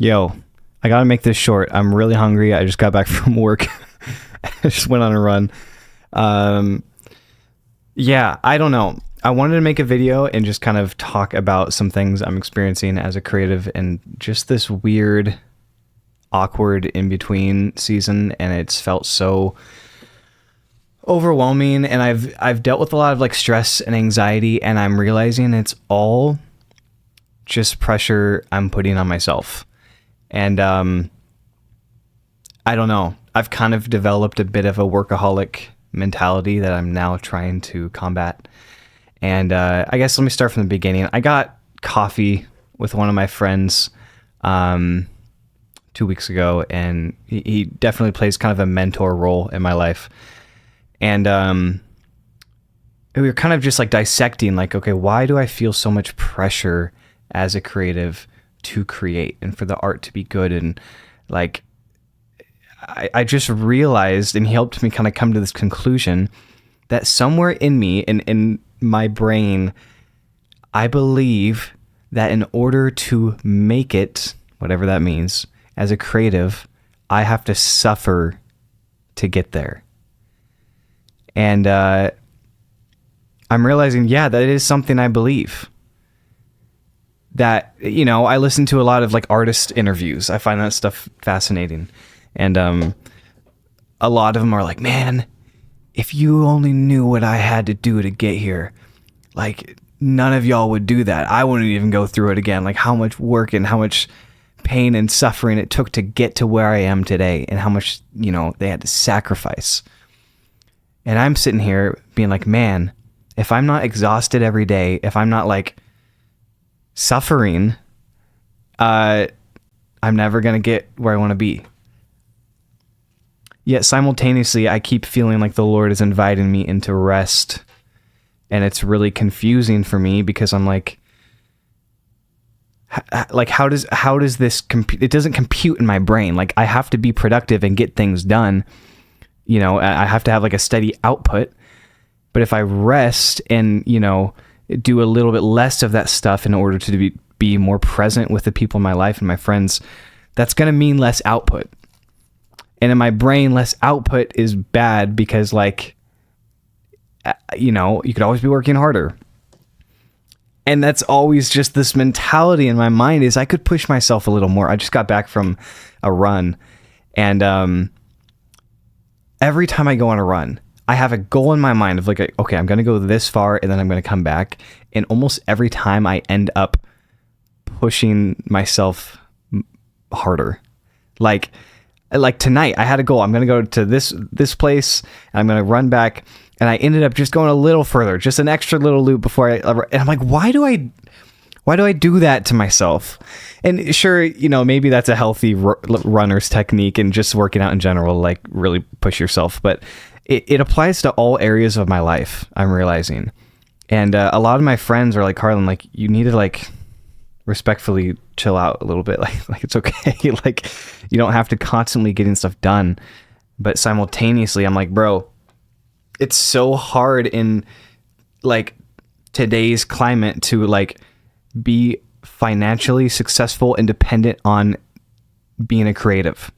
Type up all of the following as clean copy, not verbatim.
Yo, I gotta make this short. I'm really hungry. I just got back from work. I just went on a run. Um, yeah, I don't know. I wanted to make a video and just kind of talk about some things I'm experiencing as a creative and just this weird, awkward in-between season. And it's felt so overwhelming. And I've dealt with a lot of like stress and anxiety, and I'm realizing it's all just pressure I'm putting on myself. And I don't know. I've kind of developed a bit of a workaholic mentality that I'm now trying to combat. And I guess let me start from the beginning. I got coffee with one of my friends 2 weeks ago, and he definitely plays kind of a mentor role in my life. And we were kind of just like dissecting, like, okay, why do I feel so much pressure as a creative to create and for the art to be good? And like, I just realized, and he helped me kind of come to this conclusion, that somewhere in me, in my brain, I believe that in order to make it, whatever that means, as a creative, I have to suffer to get there. And I'm realizing, yeah, that is something I believe. That, you know, I listen to a lot of like artist interviews. I find that stuff fascinating. And a lot of them are like, man, if you only knew what I had to do to get here, like none of y'all would do that. I wouldn't even go through it again. Like how much work and how much pain and suffering it took to get to where I am today, and how much, you know, they had to sacrifice. And I'm sitting here being like, man, if I'm not exhausted every day, if I'm not like suffering, I'm never going to get where I want to be. Yet simultaneously, I keep feeling like the Lord is inviting me into rest. And it's really confusing for me because I'm like how does this compute? It doesn't compute in my brain. Like I have to be productive and get things done. You know, I have to have like a steady output. But if I rest and, you know, do a little bit less of that stuff in order to be more present with the people in my life and my friends, that's going to mean less output. And in my brain, less output is bad because, like, you know, you could always be working harder. And that's always just this mentality in my mind is I could push myself a little more. I just got back from a run. And every time I go on a run, I have a goal in my mind of like, okay, I'm going to go this far and then I'm going to come back. And almost every time I end up pushing myself harder. Like tonight I had a goal. I'm going to go to this place and I'm going to run back. And I ended up just going a little further, just an extra little loop before and I'm like, why do I do that to myself? And sure, you know, maybe that's a healthy runner's technique and just working out in general, like really push yourself. But it applies to all areas of my life, I'm realizing. And a lot of my friends are like, Harlan, like you need to like respectfully chill out a little bit. Like it's okay. Like you don't have to constantly getting stuff done. But simultaneously, I'm like, bro, it's so hard in like today's climate to like be financially successful and dependent on being a creative.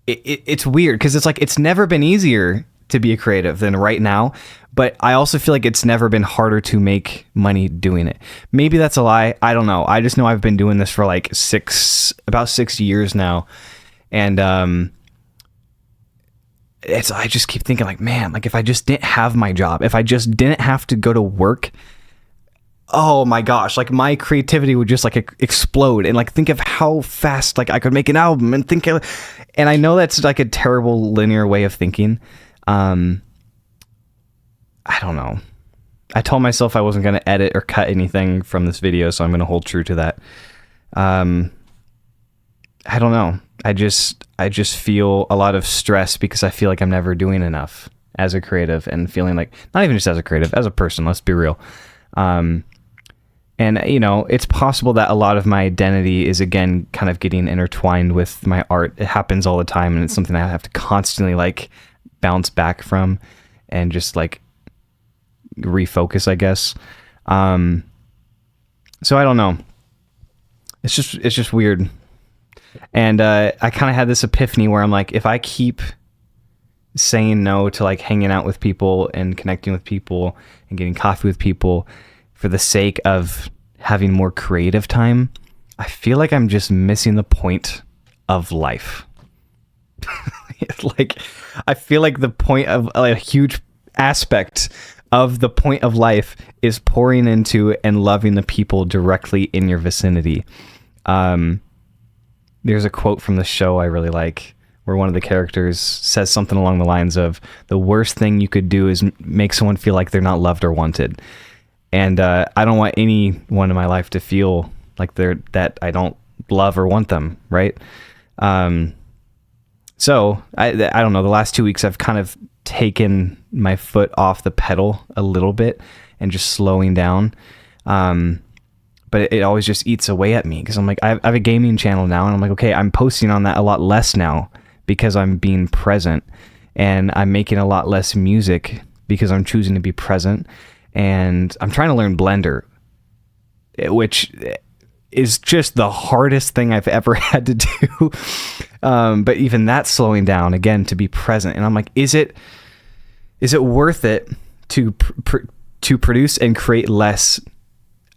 It's weird because it's like it's never been easier to be a creative than right now, but I also feel like it's never been harder to make money doing it. Maybe that's a lie. I don't know. I just know I've been doing this for like about 6 years now, and I just keep thinking like, man, like if I just didn't have my job, if I just didn't have to go to work, oh my gosh, like my creativity would just like explode. And like think of how fast like I could make an album and I know that's like a terrible linear way of thinking. I don't know. I told myself I wasn't going to edit or cut anything from this video, so I'm going to hold true to that. I don't know. I just feel a lot of stress because I feel like I'm never doing enough as a creative, and feeling like, not even just as a creative, as a person, let's be real. And, you know, it's possible that a lot of my identity is, again, kind of getting intertwined with my art. It happens all the time, and it's something I have to constantly, like, bounce back from and just, like, refocus, I guess. So I don't know. It's just weird. And I kind of had this epiphany where I'm like, if I keep saying no to like hanging out with people and connecting with people and getting coffee with people for the sake of having more creative time, I feel like I'm just missing the point of life. Like, I feel like the point of a huge aspect of the point of life is pouring into and loving the people directly in your vicinity. There's a quote from the show I really like where one of the characters says something along the lines of, the worst thing you could do is make someone feel like they're not loved or wanted. And I don't want anyone in my life to feel like that I don't love or want them, right? So I don't know, the last 2 weeks I've kind of taken my foot off the pedal a little bit and just slowing down. But it always just eats away at me because I'm like, I have a gaming channel now, and I'm like, okay, I'm posting on that a lot less now because I'm being present, and I'm making a lot less music because I'm choosing to be present, and I'm trying to learn Blender, which is just the hardest thing I've ever had to do. But even that's slowing down again to be present. And I'm like, is it worth it to produce and create less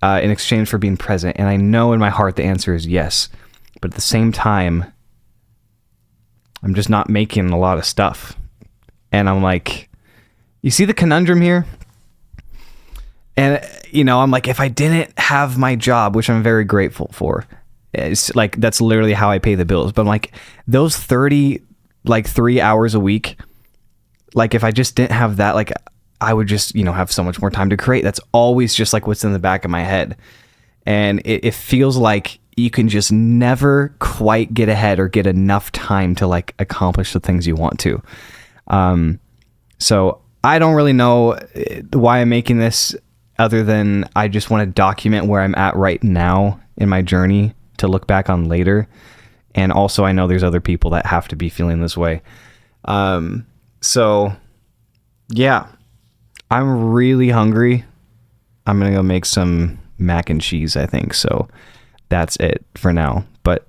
in exchange for being present? And I know in my heart the answer is yes. But at the same time, I'm just not making a lot of stuff. And I'm like, you see the conundrum here? And, I'm like, if I didn't have my job, which I'm very grateful for, it's like, that's literally how I pay the bills. But I'm like, those 3 hours a week, like if I just didn't have that, like I would just, have so much more time to create. That's always just like what's in the back of my head. And it feels like you can just never quite get ahead or get enough time to like accomplish the things you want to. So I don't really know why I'm making this, other than I just want to document where I'm at right now in my journey to look back on later. And also I know there's other people that have to be feeling this way. So yeah, I'm really hungry. I'm going to go make some mac and cheese, I think. So that's it for now. But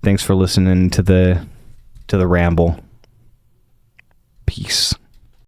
thanks for listening to the ramble. Peace.